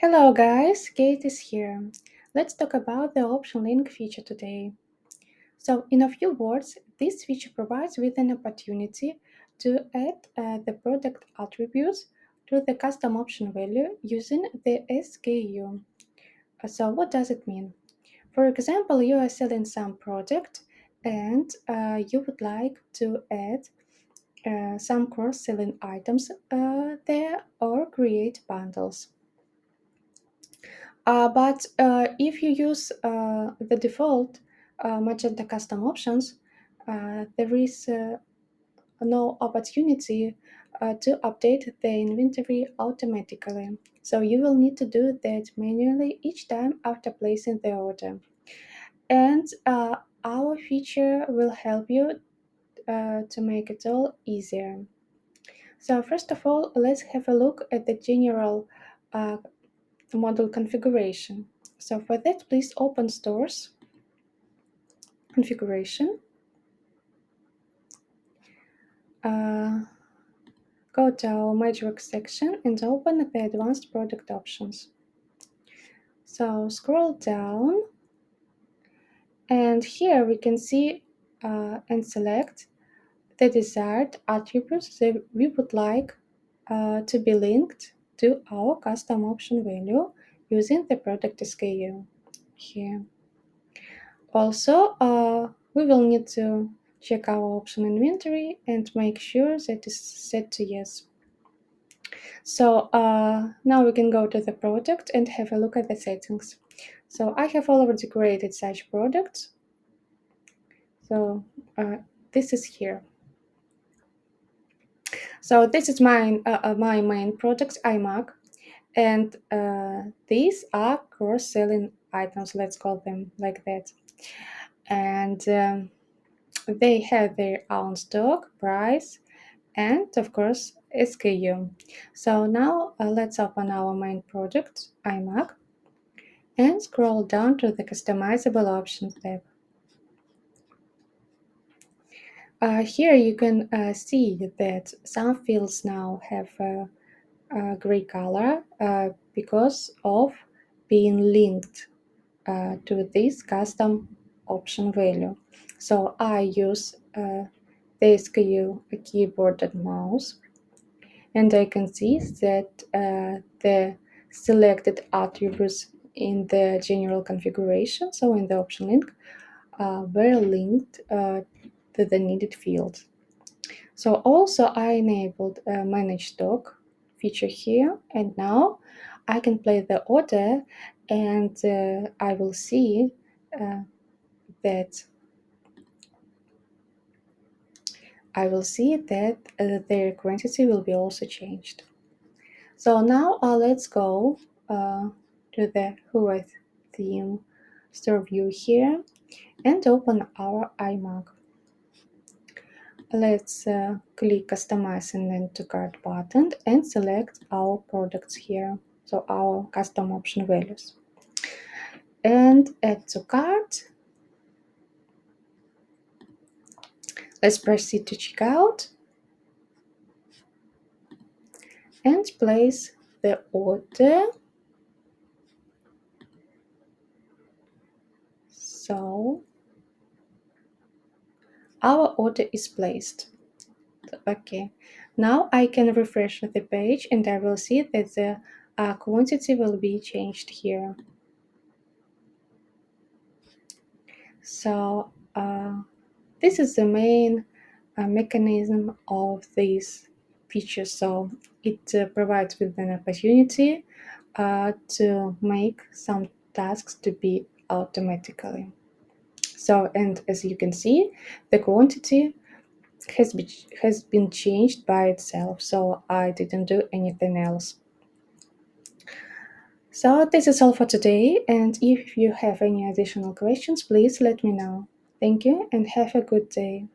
Hello guys, Kate is here. Let's talk about the option link feature today. So in a few words, this feature provides with an opportunity to add the product attributes to the custom option value using the SKU. So what does it mean? For example, you are selling some product and you would like to add some cross-selling items there or create bundles. But if you use the default Magento custom options, there is no opportunity to update the inventory automatically. So you will need to do that manually each time after placing the order. And our feature will help you to make it all easier. So first of all, let's have a look at the general uh, model configuration. So for that, please open Stores, Configuration, go to our Mageworx section and open the Advanced Product Options. So scroll down, and here we can see and select the desired attributes that we would like to be linked to our custom option value using the product SKU here. Also, we will need to check our option inventory and make sure that is set to yes. So now we can go to the product and have a look at the settings. So I have already created such products. So this is here. So this is my main product, iMac, and these are cross-selling items. Let's call them like that. And they have their own stock, price, and of course SKU. So now let's open our main product, iMac, and scroll down to the customizable options tab. Here you can see that some fields now have a gray color because of being linked to this custom option value. So I use the SKU keyboard and mouse, and I can see that the selected attributes in the general configuration, so in the option link, were linked to the needed field. So also I enabled a manage stock feature here, and now I can play the order, and I will see that their quantity will be also changed. So now let's go to the Who theme store view here and open our iMac. Let's click Customize and then to Cart button and select our products here, so our custom option values. And add to cart. Let's proceed to checkout and place the order. So our order is placed. Okay, now I can refresh the page and I will see that the quantity will be changed here. So this is the main mechanism of this feature. So it provides with an opportunity to make some tasks to be automatically. So, and as you can see, the quantity has been changed by itself. So I didn't do anything else. So this is all for today, and if you have any additional questions, please let me know. Thank you and have a good day.